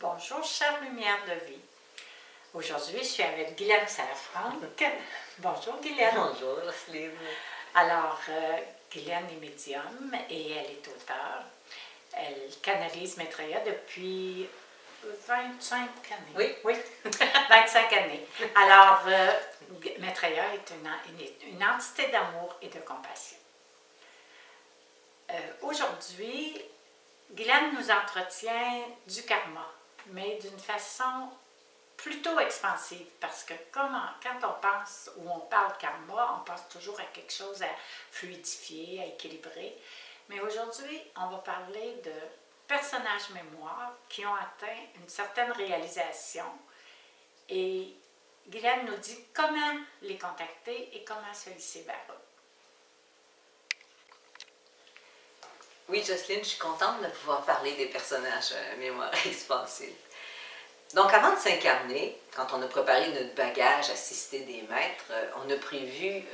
Bonjour, chère lumière de vie. Aujourd'hui, je suis avec Guylaine Salafranc. Bonjour, Guylaine. Bonjour, Roselyne. Alors, Guylaine est médium et elle est auteure. Elle canalise Maitreya depuis 25 années. Oui. 25 années. Alors, Maitreya est une entité d'amour et de compassion. Aujourd'hui, Guylaine nous entretient du karma, mais d'une façon plutôt expansive, parce que quand on pense ou on parle karma, on pense toujours à quelque chose à fluidifier, à équilibrer. Mais aujourd'hui, on va parler de personnages mémoire qui ont atteint une certaine réalisation. Et Guylaine nous dit comment les contacter et comment se hisser vers eux. Oui, Jocelyne, je suis contente de pouvoir parler des personnages mémoire expansive. Donc, avant de s'incarner, quand on a préparé notre bagage assisté des maîtres, on a prévu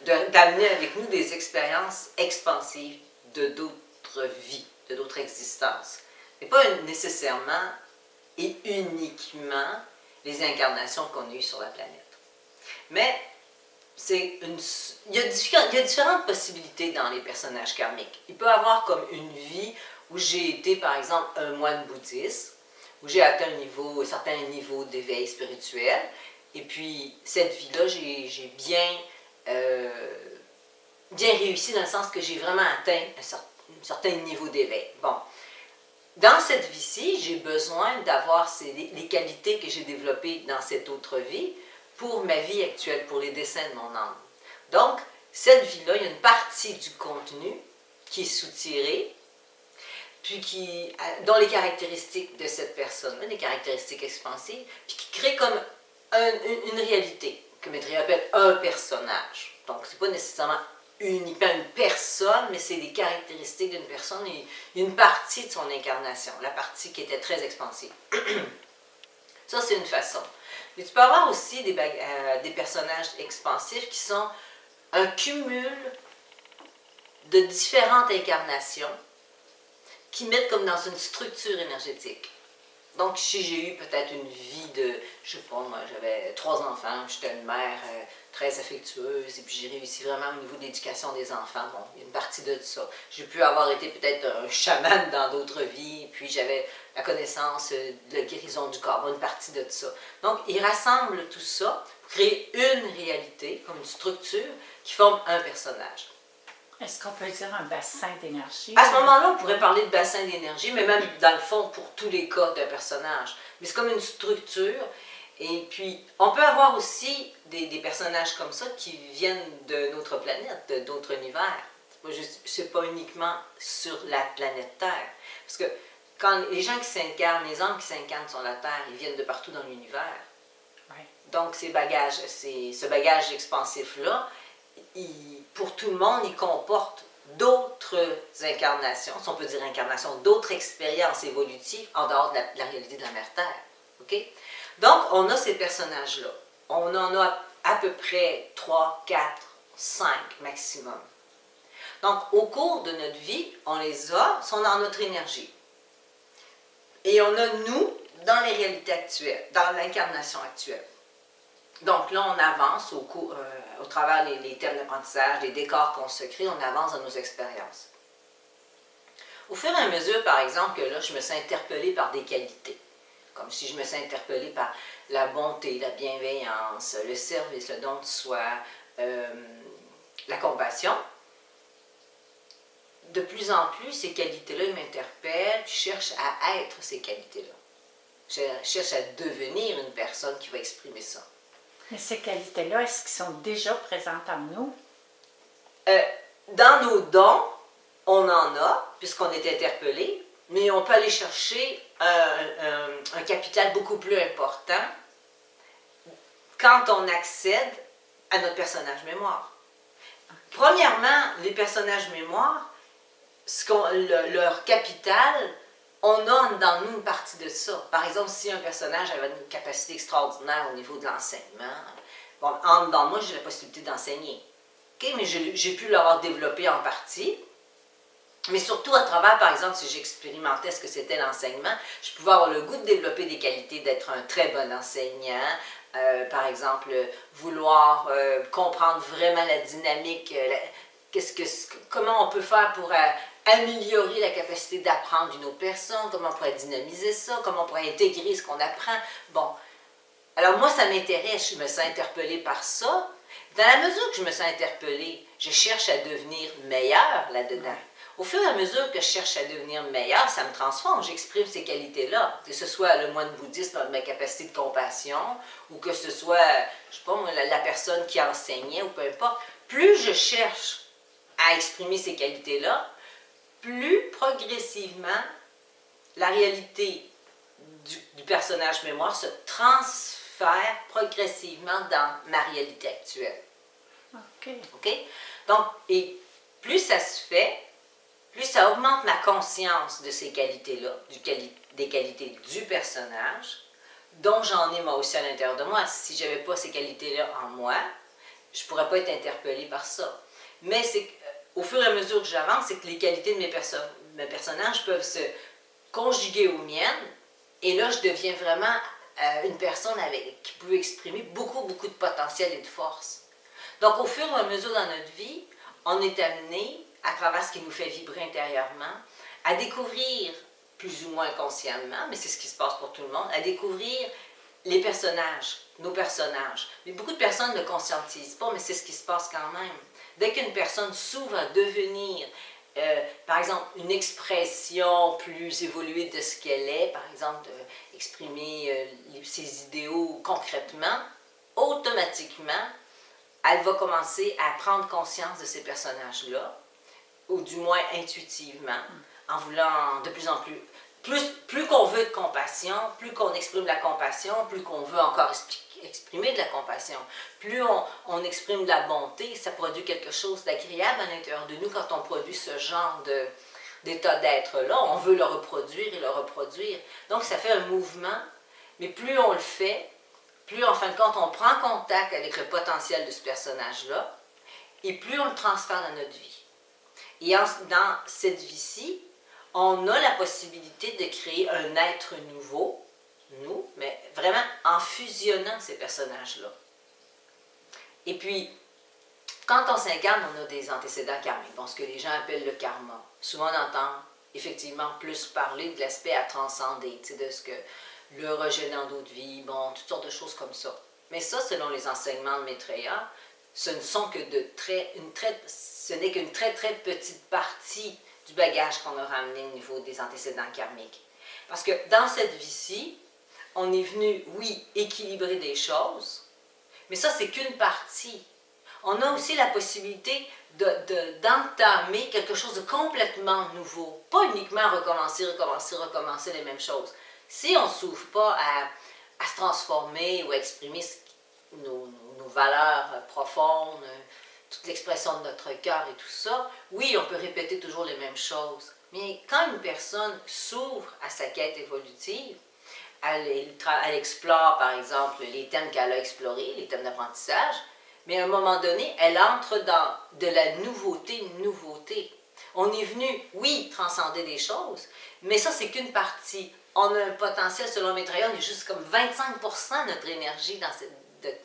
d'amener avec nous des expériences expansives de d'autres vies, de d'autres existences. Mais pas nécessairement et uniquement les incarnations qu'on a eues sur la planète. Mais il y a différentes possibilités dans les personnages karmiques. Il peut y avoir comme une vie où j'ai été, par exemple, un moine bouddhiste, où j'ai atteint un certain niveau d'éveil spirituel, et puis cette vie-là, j'ai bien réussi dans le sens que j'ai vraiment atteint un certain niveau d'éveil. Bon. Dans cette vie-ci, j'ai besoin d'avoir les qualités que j'ai développées dans cette autre vie pour ma vie actuelle, pour les desseins de mon âme. Donc, cette vie-là, il y a une partie du contenu qui est soutirée, puis dont les caractéristiques de cette personne-là, les caractéristiques expansives, puis qui crée comme une réalité, que Maitreya appelle un personnage. Donc, ce n'est pas nécessairement uniquement une personne, mais c'est les caractéristiques d'une personne et une partie de son incarnation, la partie qui était très expansive. Ça, c'est une façon. Mais tu peux avoir aussi des personnages expansifs qui sont un cumul de différentes incarnations qui mettent comme dans une structure énergétique. Donc, si j'ai eu peut-être une vie de, je sais pas, moi, j'avais 3 enfants, j'étais une mère très affectueuse, et puis j'ai réussi vraiment au niveau de l'éducation des enfants. Bon, il y a une partie de ça. J'ai pu avoir été peut-être un chaman dans d'autres vies, puis j'avais la connaissance de la guérison du corps, une partie de ça. Donc, ils rassemblent tout ça pour créer une réalité, comme une structure, qui forme un personnage. Est-ce qu'on peut dire un bassin d'énergie? À ce moment-là, on pourrait parler de bassin d'énergie, mais même dans le fond, pour tous les cas d'un personnage. Mais c'est comme une structure. Et puis, on peut avoir aussi des personnages comme ça qui viennent d'une autre planète, d'autres univers. C'est pas uniquement sur la planète Terre. Parce que quand les gens qui s'incarnent, les âmes qui s'incarnent sur la Terre, ils viennent de partout dans l'univers. Oui. Donc, ce bagage expansif-là, pour tout le monde, il comporte d'autres incarnations, si on peut dire incarnations, d'autres expériences évolutives en dehors de la réalité de la mère Terre. Okay? Donc, on a ces personnages-là. On en a à peu près 3, 4, 5 maximum. Donc, au cours de notre vie, on les a, sont dans notre énergie. Et on a nous dans les réalités actuelles, dans l'incarnation actuelle. Donc là, on avance au travers les thèmes d'apprentissage, les décors qu'on se crée, on avance dans nos expériences. Au fur et à mesure, par exemple, que là, je me sens interpellée par des qualités, comme si je me sens interpellée par la bonté, la bienveillance, le service, le don de soi, la compassion. De plus en plus, ces qualités-là m'interpellent, je cherche à être ces qualités-là. Je cherche à devenir une personne qui va exprimer ça. Mais ces qualités-là, est-ce qu'elles sont déjà présentes en nous? Dans nos dons, on en a, puisqu'on est interpellé, mais on peut aller chercher un capital beaucoup plus important quand on accède à notre personnage mémoire. Okay. Premièrement, les personnages mémoire, leur capital, on a dans nous une partie de ça. Par exemple, si un personnage avait une capacité extraordinaire au niveau de l'enseignement, bon, dans moi, j'ai la possibilité d'enseigner. Okay? Mais j'ai pu l'avoir développé en partie. Mais surtout à travers, par exemple, si j'expérimentais ce que c'était l'enseignement, je pouvais avoir le goût de développer des qualités d'être un très bon enseignant. Par exemple, vouloir comprendre vraiment la dynamique, comment on peut faire pour améliorer la capacité d'apprendre d'une autre personne, comment on pourrait dynamiser ça, comment on pourrait intégrer ce qu'on apprend. Bon, alors moi, ça m'intéresse, je me sens interpellée par ça. Dans la mesure que je me sens interpellée, je cherche à devenir meilleure là-dedans. Au fur et à mesure que je cherche à devenir meilleure, ça me transforme, j'exprime ces qualités-là. Que ce soit le moine bouddhiste dans ma capacité de compassion, ou que ce soit, je sais pas moi, la personne qui enseignait, ou peu importe. Plus je cherche à exprimer ces qualités-là, plus progressivement, la réalité du personnage mémoire se transfère progressivement dans ma réalité actuelle. OK. OK? Donc, et plus ça se fait, plus ça augmente ma conscience de ces qualités-là, des qualités du personnage, dont j'en ai moi aussi à l'intérieur de moi. Si je n'avais pas ces qualités-là en moi, je ne pourrais pas être interpellée par ça. Mais c'est au fur et à mesure que j'avance, c'est que les qualités de mes personnages peuvent se conjuguer aux miennes, et là, je deviens vraiment une personne qui peut exprimer beaucoup, beaucoup de potentiel et de force. Donc, au fur et à mesure dans notre vie, on est amené, à travers ce qui nous fait vibrer intérieurement, à découvrir, plus ou moins consciemment, mais c'est ce qui se passe pour tout le monde, à découvrir les personnages, nos personnages. Mais beaucoup de personnes ne le conscientisent pas, mais c'est ce qui se passe quand même. Dès qu'une personne s'ouvre à devenir, par exemple, une expression plus évoluée de ce qu'elle est, par exemple, exprimer ses idéaux concrètement, automatiquement, elle va commencer à prendre conscience de ces personnages-là, ou du moins intuitivement, en voulant de plus en plus. Plus qu'on veut de compassion, plus qu'on exprime de la compassion, plus qu'on veut encore exprimer de la compassion. Plus on exprime de la bonté, ça produit quelque chose d'agréable à l'intérieur de nous quand on produit ce genre d'état d'être-là. On veut le reproduire et le reproduire. Donc ça fait un mouvement, mais plus on le fait, plus en fin de compte on prend contact avec le potentiel de ce personnage-là, et plus on le transfère dans notre vie. Et dans cette vie-ci, on a la possibilité de créer un être nouveau, nous, mais vraiment en fusionnant ces personnages-là. Et puis, quand on s'incarne, on a des antécédents karmiques, bon, ce que les gens appellent le karma. Souvent, on entend effectivement plus parler de l'aspect à transcender, de ce que le rejet dans d'autres vies, bon, toutes sortes de choses comme ça. Mais ça, selon les enseignements de Maitreya, ce ne sont que ce n'est qu'une très très petite partie du bagage qu'on a ramené au niveau des antécédents karmiques. Parce que dans cette vie-ci, on est venu, oui, équilibrer des choses, mais ça, c'est qu'une partie. On a aussi la possibilité d'entamer quelque chose de complètement nouveau. Pas uniquement recommencer les mêmes choses. Si on ne s'ouvre pas à se transformer ou à exprimer nos valeurs profondes, toute l'expression de notre cœur et tout ça, oui, on peut répéter toujours les mêmes choses. Mais quand une personne s'ouvre à sa quête évolutive, elle explore, par exemple, les thèmes qu'elle a explorés, les thèmes d'apprentissage, mais à un moment donné, elle entre dans de la nouveauté. On est venu, oui, transcender des choses, mais ça, c'est qu'une partie. On a un potentiel, selon Maitreya, on est juste comme 25% de notre énergie dans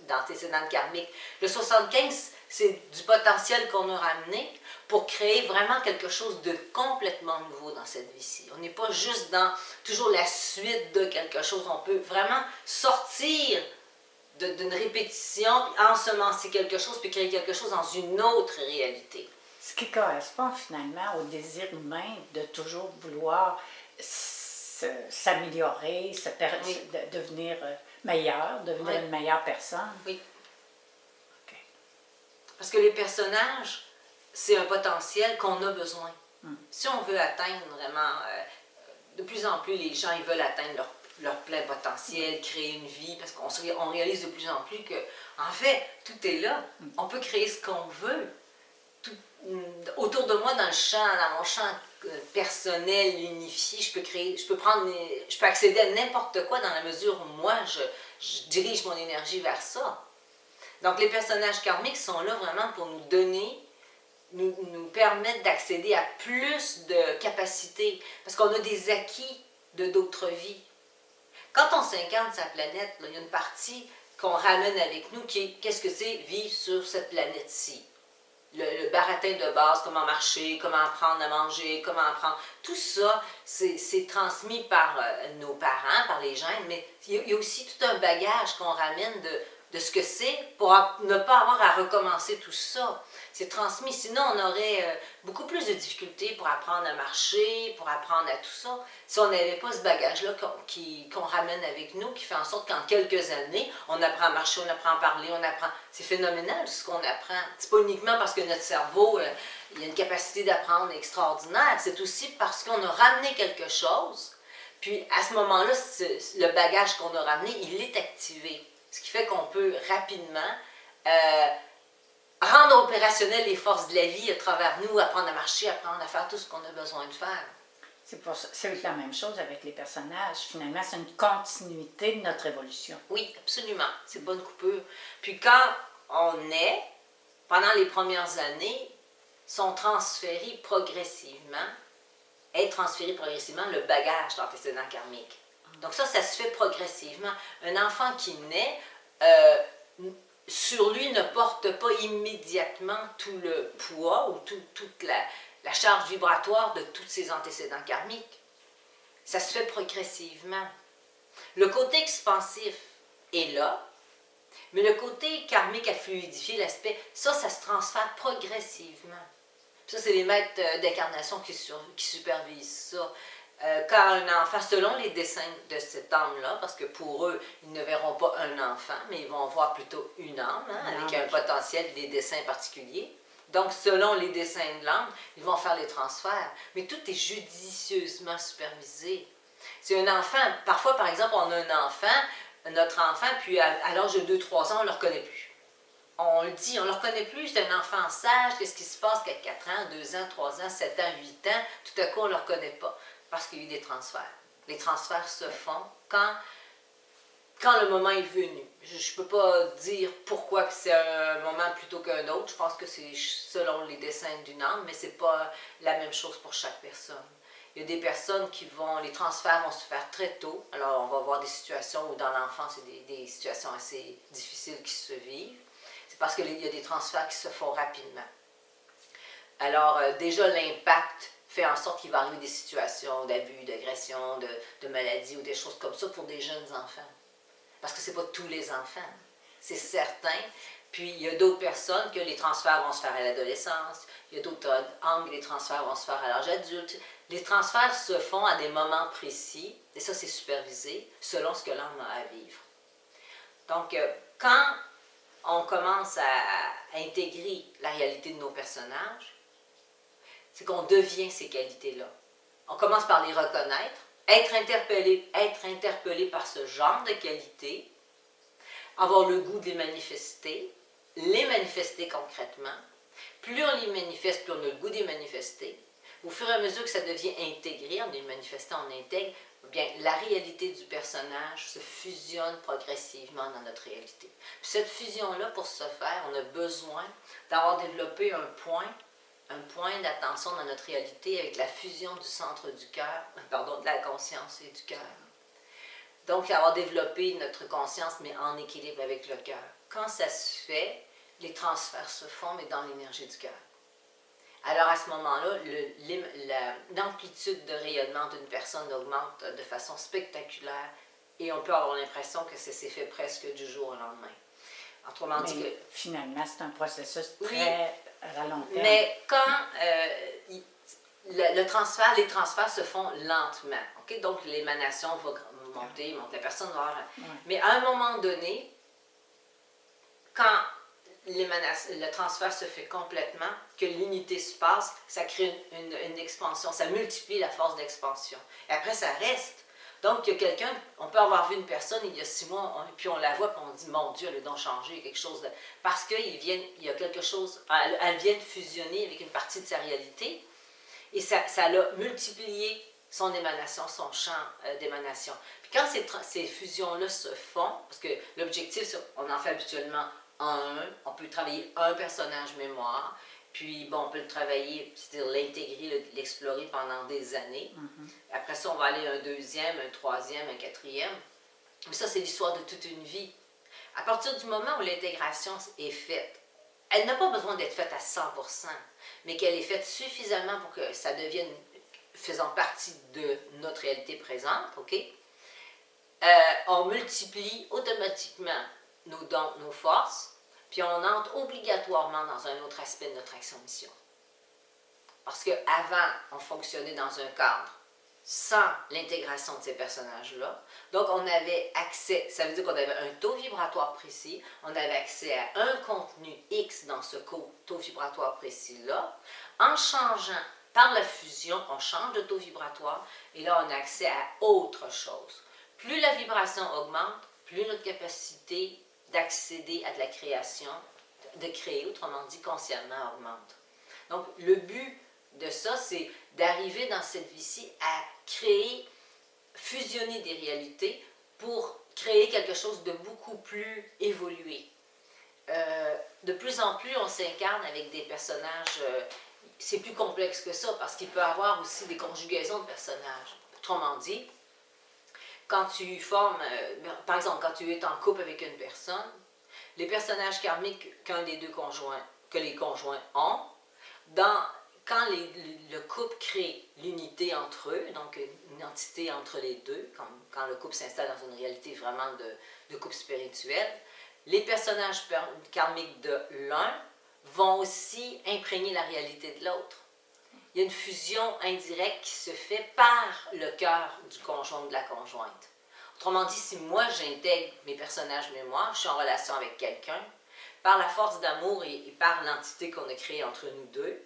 l'antécédent karmique. Le 75%, c'est du potentiel qu'on a ramené pour créer vraiment quelque chose de complètement nouveau dans cette vie-ci. On n'est pas juste dans toujours la suite de quelque chose. On peut vraiment sortir d'une répétition, ensemencer quelque chose, puis créer quelque chose dans une autre réalité. Ce qui correspond finalement au désir humain de toujours vouloir s'améliorer, Oui. devenir meilleur, devenir Oui. une meilleure personne. Oui. OK. Parce que les personnages, c'est un potentiel qu'on a besoin. Si on veut atteindre vraiment, de plus en plus, les gens ils veulent atteindre leur plein potentiel, créer une vie, parce qu'on réalise de plus en plus que, en fait, tout est là. On peut créer ce qu'on veut. Autour de moi, dans mon champ personnel, unifié, je peux accéder à n'importe quoi dans la mesure où moi, je dirige mon énergie vers ça. Donc, les personnages karmiques sont là vraiment pour nous donner nous permettent d'accéder à plus de capacités, parce qu'on a des acquis de d'autres vies. Quand on s'incarne sa planète, là, il y a une partie qu'on ramène avec nous qui est qu'est-ce que c'est vivre sur cette planète-ci. Le baratin de base, comment marcher, comment apprendre à manger, comment apprendre. Tout ça, c'est transmis par nos parents, par les gènes, mais il y a aussi tout un bagage qu'on ramène de ce que c'est pour ne pas avoir à recommencer tout ça. C'est transmis, sinon on aurait beaucoup plus de difficultés pour apprendre à marcher, pour apprendre à tout ça. Si on n'avait pas ce bagage-là qu'on ramène avec nous, qui fait en sorte qu'en quelques années, on apprend à marcher, on apprend à parler, on apprend... C'est phénoménal ce qu'on apprend. C'est pas uniquement parce que notre cerveau, il a une capacité d'apprendre extraordinaire, c'est aussi parce qu'on a ramené quelque chose, puis à ce moment-là, le bagage qu'on a ramené, il est activé. Ce qui fait qu'on peut rapidement rendre opérationnelles les forces de la vie à travers nous, apprendre à marcher, apprendre à faire tout ce qu'on a besoin de faire. C'est la même chose avec les personnages. Finalement, c'est une continuité de notre évolution. Oui, absolument. C'est pas une coupure. Puis quand on est, pendant les premières années, sont transférés progressivement, est transféré progressivement le bagage d'antécédents karmiques. Donc ça se fait progressivement. Un enfant qui naît, sur lui ne porte pas immédiatement tout le poids ou toute la charge vibratoire de tous ses antécédents karmiques. Ça se fait progressivement. Le côté expansif est là, mais le côté karmique à fluidifier l'aspect, ça se transfère progressivement. Ça, c'est les maîtres d'incarnation qui supervisent ça. Quand un enfant, selon les dessins de cette âme-là, parce que pour eux, ils ne verront pas un enfant, mais ils vont voir plutôt une âme, avec un potentiel, des dessins particuliers. Donc, selon les dessins de l'âme, ils vont faire les transferts. Mais tout est judicieusement supervisé. C'est un enfant, parfois, par exemple, on a un enfant, notre enfant, puis à l'âge de 2-3 ans, on ne le reconnaît plus. On le dit, on ne le reconnaît plus, c'est un enfant sage, qu'est-ce qui se passe qu'à 4 ans, 2 ans, 3 ans, 7 ans, 8 ans, tout à coup, on ne le reconnaît pas, parce qu'il y a eu des transferts. Les transferts se font quand le moment est venu. Je ne peux pas dire pourquoi que c'est un moment plutôt qu'un autre, je pense que c'est selon les dessins d'une âme, mais ce n'est pas la même chose pour chaque personne. Il y a des personnes les transferts vont se faire très tôt, alors on va voir des situations où dans l'enfance, c'est des situations assez difficiles qui se vivent. C'est parce qu'il y a des transferts qui se font rapidement. Alors, déjà, l'impact fait en sorte qu'il va arriver des situations d'abus, d'agression, de maladie ou des choses comme ça pour des jeunes enfants. Parce que ce n'est pas tous les enfants, c'est certain. Puis, il y a d'autres personnes que les transferts vont se faire à l'adolescence. Il y a d'autres angles, les transferts vont se faire à l'âge adulte. Les transferts se font à des moments précis, et ça, c'est supervisé selon ce que l'âme a à vivre. Donc, quand on commence à intégrer la réalité de nos personnages, c'est qu'on devient ces qualités-là. On commence par les reconnaître, être interpellé par ce genre de qualités, avoir le goût de les manifester concrètement. Plus on les manifeste, plus on a le goût de les manifester. Au fur et à mesure que ça devient intégré, on les manifeste, on intègre, bien, la réalité du personnage se fusionne progressivement dans notre réalité. Puis cette fusion-là, pour ce faire, on a besoin d'avoir développé un point d'attention dans notre réalité avec la fusion du centre du cœur, de la conscience et du cœur. Donc, avoir développé notre conscience, mais en équilibre avec le cœur. Quand ça se fait, les transferts se font, mais dans l'énergie du cœur. Alors, à ce moment-là, l'amplitude de rayonnement d'une personne augmente de façon spectaculaire et on peut avoir l'impression que ça s'est fait presque du jour au lendemain. Autrement dit que... Finalement, c'est un processus très ralenti. Mais quand les transferts se font lentement, okay? Donc l'émanation va monter, la personne va avoir... Mais à un moment donné, quand le transfert se fait complètement, que l'unité se passe, ça crée une expansion, ça multiplie la force d'expansion. Et après, ça reste. Donc, il y a quelqu'un, on peut avoir vu une personne il y a 6 mois, puis on la voit, puis on dit, mon Dieu, elle a donc changé, quelque chose de... Parce qu'il y a quelque chose, elle vient de fusionner avec une partie de sa réalité, et ça l'a multiplié son émanation, son champ d'émanation. Puis quand ces fusions-là se font, parce que l'objectif, on en fait habituellement on peut travailler un personnage mémoire, Puis, bon, on peut le travailler, c'est-à-dire l'intégrer, l'explorer pendant des années. Après ça, on va aller à un deuxième, un troisième, un quatrième. Mais ça, c'est l'histoire de toute une vie. À partir du moment où l'intégration est faite, elle n'a pas besoin d'être faite à 100%, mais qu'elle est faite suffisamment pour que ça devienne faisant partie de notre réalité présente, OK? On multiplie automatiquement nos dons, nos forces, puis on entre obligatoirement dans un autre aspect de notre action-mission. Parce qu'avant, on fonctionnait dans un cadre sans l'intégration de ces personnages-là. Donc, on avait accès, ça veut dire qu'on avait un taux vibratoire précis, on avait accès à un contenu X dans ce taux vibratoire précis-là. En changeant par la fusion, on change de taux vibratoire et là, on a accès à autre chose. Plus la vibration augmente, plus notre capacité d'accéder à de la création, de créer, autrement dit, consciemment augmente. Donc, le but de ça, c'est d'arriver dans cette vie-ci à créer, fusionner des réalités pour créer quelque chose de beaucoup plus évolué. De plus en plus, on s'incarne avec des personnages, c'est plus complexe que ça, parce qu'il peut y avoir aussi des conjugaisons de personnages. Autrement dit, quand tu formes, par exemple, quand tu es en couple avec une personne, les personnages karmiques qu'un des deux conjoints, que les conjoints ont, quand le couple crée l'unité entre eux, donc une entité entre les deux, quand le couple s'installe dans une réalité vraiment de couple spirituel, les personnages karmiques de l'un vont aussi imprégner la réalité de l'autre. Il y a une fusion indirecte qui se fait par le cœur du conjoint ou de la conjointe. Autrement dit, si moi j'intègre mes personnages mémoire, je suis en relation avec quelqu'un, par la force d'amour et par l'entité qu'on a créée entre nous deux,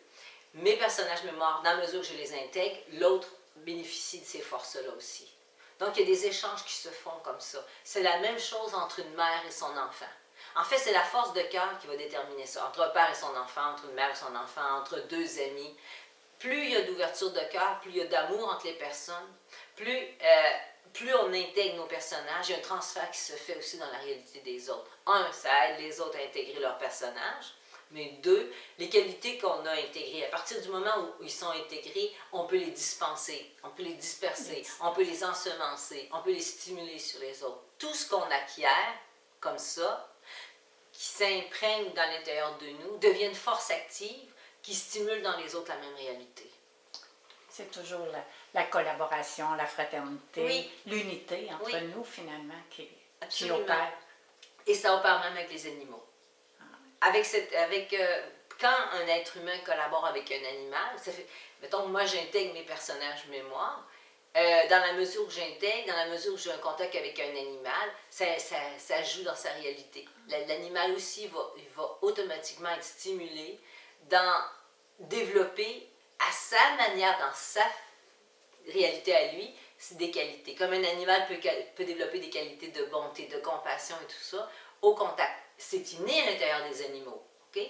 mes personnages mémoire, dans la mesure où je les intègre, l'autre bénéficie de ces forces-là aussi. Donc, il y a des échanges qui se font comme ça. C'est la même chose entre une mère et son enfant. En fait, c'est la force de cœur qui va déterminer ça. Entre un père et son enfant, entre une mère et son enfant, entre deux amis. Plus il y a d'ouverture de cœur, plus il y a d'amour entre les personnes, plus on intègre nos personnages, il y a un transfert qui se fait aussi dans la réalité des autres. Un, ça aide les autres à intégrer leurs personnages. Mais deux, les qualités qu'on a intégrées, à partir du moment où ils sont intégrés, on peut les dispenser, on peut les disperser, on peut les ensemencer, on peut les stimuler sur les autres. Tout ce qu'on acquiert comme ça, qui s'imprègne dans l'intérieur de nous, devient une force active qui stimule dans les autres la même réalité. C'est toujours la collaboration, la fraternité, oui. L'unité entre nous, finalement, qui opère. Et ça opère même avec les animaux. Quand un être humain collabore avec un animal, ça fait, mettons, moi j'intègre mes personnages mémoire, dans la mesure où j'intègre, dans la mesure où j'ai un contact avec un animal, ça joue dans sa réalité. L'animal aussi va automatiquement être stimulé dans développer à sa manière, dans sa réalité à lui, des qualités. Comme un animal peut développer des qualités de bonté, de compassion et tout ça, au contact. C'est inné à l'intérieur des animaux, OK?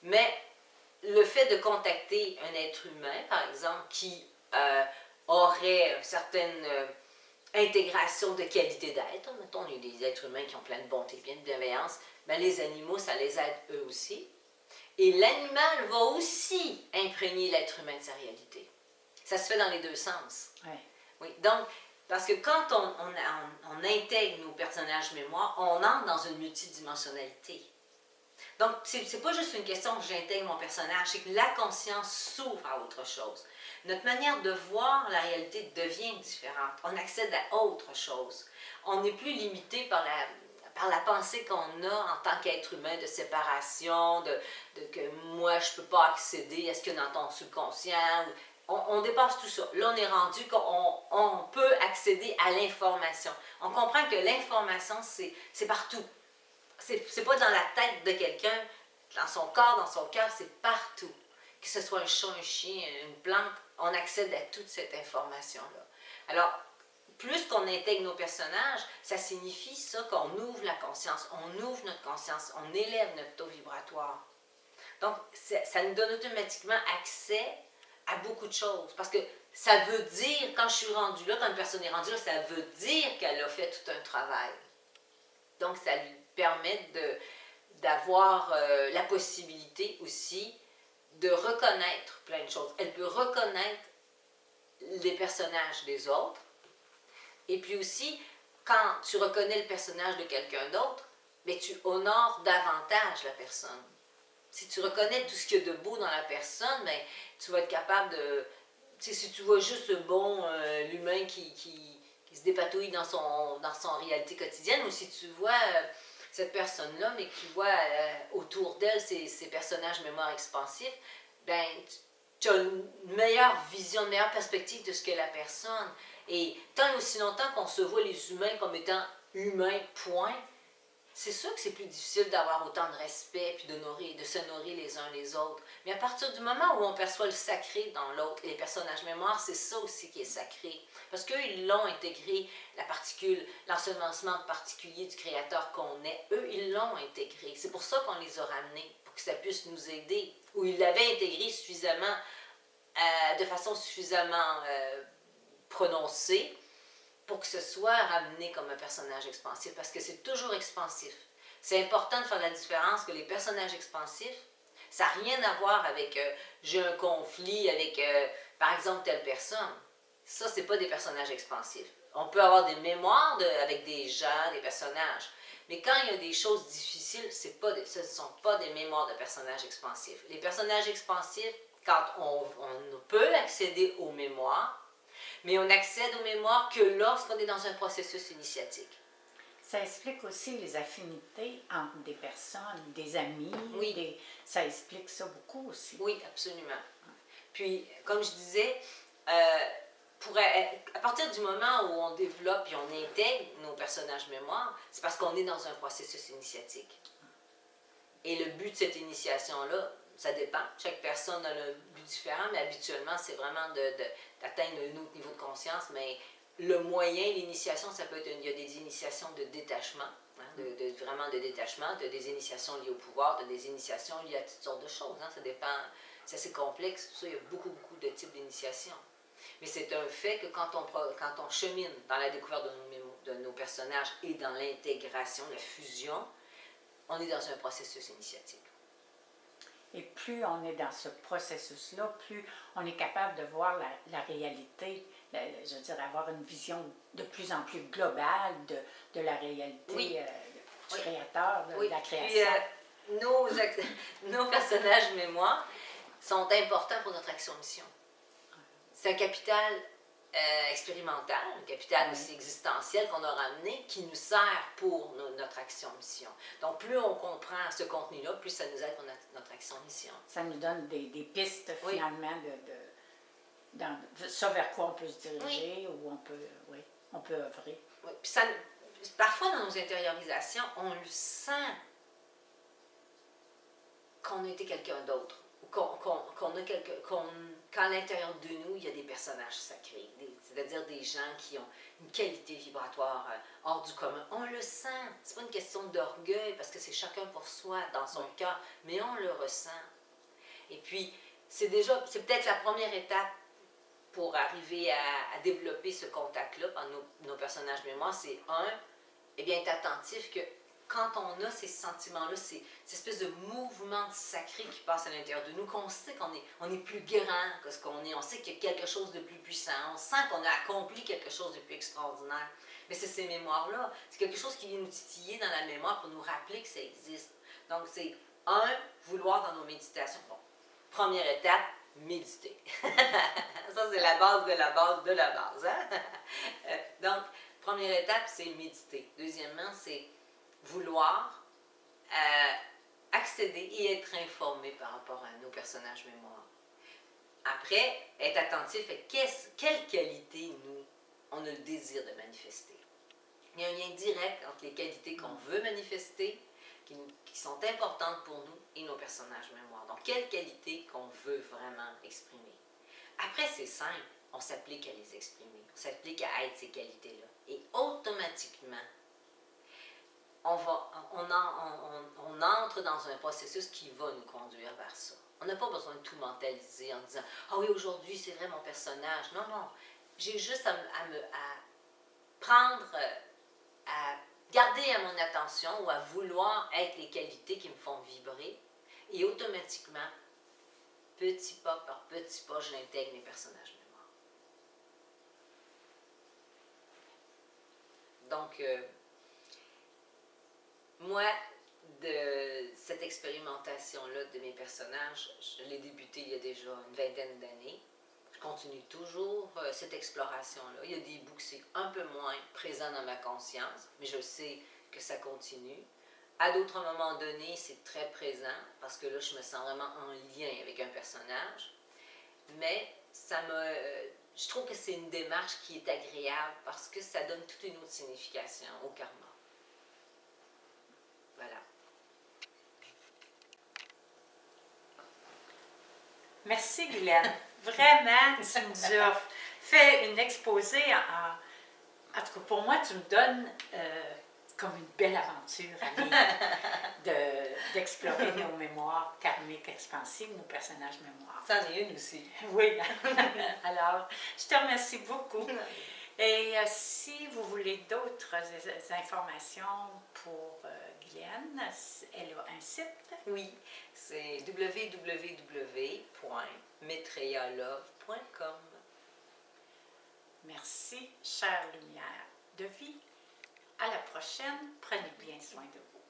Mais le fait de contacter un être humain, par exemple, qui aurait une certaine intégration de qualité d'être, mettons, il y a des êtres humains qui ont plein de bonté, plein de bienveillance, mais les animaux, ça les aide eux aussi. Et l'animal va aussi imprégner l'être humain de sa réalité. Ça se fait dans les deux sens. Ouais. Oui, donc, parce que quand on intègre nos personnages mémoire, on entre dans une multidimensionnalité. Donc, c'est pas juste une question que j'intègre mon personnage, c'est que la conscience s'ouvre à autre chose. Notre manière de voir la réalité devient différente. On accède à autre chose. On n'est plus limité par la pensée qu'on a en tant qu'être humain de séparation, que moi, je ne peux pas accéder à ce qu'il y a dans ton subconscient. On dépasse tout ça. Là, on est rendu qu'on peut accéder à l'information. On comprend que l'information, c'est partout. C'est pas dans la tête de quelqu'un, dans son corps, dans son cœur, c'est partout. Que ce soit un chat, un chien, une plante, on accède à toute cette information-là. Alors, plus qu'on intègre nos personnages, ça signifie ça qu'on ouvre la conscience, on ouvre notre conscience, on élève notre taux vibratoire. Donc, ça nous donne automatiquement accès à beaucoup de choses. Parce que ça veut dire, quand je suis rendue là, quand une personne est rendue là, ça veut dire qu'elle a fait tout un travail. Donc, ça lui permet d'avoir la possibilité aussi de reconnaître plein de choses. Elle peut reconnaître les personnages des autres. Et puis aussi, quand tu reconnais le personnage de quelqu'un d'autre, mais tu honores davantage la personne. Si tu reconnais tout ce qu'il y a de beau dans la personne, ben, tu vas être capable de... Tu sais, si tu vois juste l'humain qui se dépatouille dans son réalité quotidienne, ou si tu vois cette personne-là, mais que tu vois autour d'elle ces personnages mémoire expansifs, ben, tu as une meilleure vision, une meilleure perspective de ce qu'est la personne. Et tant et aussi longtemps qu'on se voit les humains comme étant humains, point, c'est sûr que c'est plus difficile d'avoir autant de respect puis de s'honorer les uns les autres. Mais à partir du moment où on perçoit le sacré dans l'autre, et les personnages mémoire, c'est ça aussi qui est sacré. Parce qu'eux, ils l'ont intégré, la particule, l'ensemencement particulier du Créateur qu'on est. Eux, ils l'ont intégré. C'est pour ça qu'on les a ramenés, pour que ça puisse nous aider. Ou ils l'avaient intégré suffisamment, de façon suffisamment prononcée, pour que ce soit ramené comme un personnage expansif, parce que c'est toujours expansif. C'est important de faire la différence que les personnages expansifs, ça n'a rien à voir avec j'ai un conflit avec, par exemple, telle personne. Ça, c'est pas des personnages expansifs. On peut avoir des mémoires avec des gens, des personnages. Mais quand il y a des choses difficiles, ce ne sont pas des mémoires de personnages expansifs. Les personnages expansifs, quand on peut accéder aux mémoires, mais on accède aux mémoires que lorsqu'on est dans un processus initiatique. Ça explique aussi les affinités entre des personnes, des amis. Oui. Ça explique ça beaucoup aussi. Oui, absolument. Puis, comme je disais, à partir du moment où on développe et on intègre nos personnages mémoire, c'est parce qu'on est dans un processus initiatique. Et le but de cette initiation-là, ça dépend. Chaque personne a un but différent, mais habituellement, c'est vraiment d'atteindre un autre niveau de conscience. Mais le moyen, l'initiation, ça peut être... Il y a des initiations de détachement, hein, vraiment de détachement, de des initiations liées au pouvoir, de des initiations liées à toutes sortes de choses. Hein, ça dépend, c'est assez complexe. Tout ça, il y a beaucoup de types d'initiations. Mais c'est un fait que quand on chemine dans la découverte de nos personnages et dans l'intégration, la fusion, on est dans un processus initiatique. Et plus on est dans ce processus-là, plus on est capable de voir la réalité, je veux dire, avoir une vision de plus en plus globale de la réalité du Créateur, de la création. Puis, nos personnages mémoire sont importants pour notre action-mission. C'est un capital expérimental, un capital aussi existentiel qu'on a ramené, qui nous sert pour notre action-mission. Donc, plus on comprend ce contenu-là, plus ça nous aide pour notre action-mission. Ça nous donne des pistes, finalement, dans ça vers quoi on peut se diriger, ou on peut œuvrer. Oui. Puis ça, parfois, dans nos intériorisations, on le sent qu'on a été quelqu'un d'autre. Qu'à l'intérieur de nous, il y a des personnages sacrés, c'est-à-dire des gens qui ont une qualité vibratoire hors du commun. On le sent. C'est pas une question d'orgueil, parce que c'est chacun pour soi, dans son cœur, mais on le ressent. Et puis, c'est peut-être la première étape pour arriver à développer ce contact-là par nos personnages mémoire, c'est être attentif que quand on a ces sentiments-là, cette espèce de mouvement sacré qui passe à l'intérieur de nous, qu'on sait qu'on est plus grand que ce qu'on est, on sait qu'il y a quelque chose de plus puissant, on sent qu'on a accompli quelque chose de plus extraordinaire. Mais c'est ces mémoires-là, c'est quelque chose qui vient nous titiller dans la mémoire pour nous rappeler que ça existe. Donc c'est vouloir dans nos méditations. Bon, première étape, méditer. Ça, c'est la base de la base de la base. Hein? Donc, première étape, c'est méditer. Deuxièmement, c'est vouloir accéder et être informé par rapport à nos personnages mémoire. Après, être attentif à quelle qualité nous, on a le désir de manifester. Il y a un lien direct entre les qualités qu'on veut manifester, qui sont importantes pour nous, et nos personnages mémoire. Donc, quelles qualités qu'on veut vraiment exprimer. Après, c'est simple, on s'applique à les exprimer, on s'applique à être ces qualités-là. Et automatiquement, on entre dans un processus qui va nous conduire vers ça. On n'a pas besoin de tout mentaliser en disant « Ah oui, aujourd'hui, c'est vrai mon personnage. » Non, non. J'ai juste à prendre, à garder à mon attention ou à vouloir être les qualités qui me font vibrer. Et automatiquement, petit pas par petit pas, j'intègre mes personnages mémoire. Donc, moi, de cette expérimentation-là de mes personnages, je l'ai débuté il y a déjà une vingtaine d'années. Je continue toujours cette exploration-là. Il y a des bouts que c'est un peu moins présent dans ma conscience, mais je sais que ça continue. À d'autres moments donnés, c'est très présent, parce que là, je me sens vraiment en lien avec un personnage. Mais je trouve que c'est une démarche qui est agréable, parce que ça donne toute une autre signification au karma. Voilà. Merci, Guylaine. Vraiment, tu nous as fait une exposé en tout cas, pour moi, tu me donnes comme une belle aventure à vivre d'explorer nos mémoires karmiques expansives, nos personnages mémoires. C'en est une aussi. Oui. Alors, je te remercie beaucoup. Et si vous voulez d'autres informations pour Guylaine, elle a un site. Oui, c'est www.maitreya.love.com. Merci, chère lumière de vie. À la prochaine. Prenez bien soin de vous.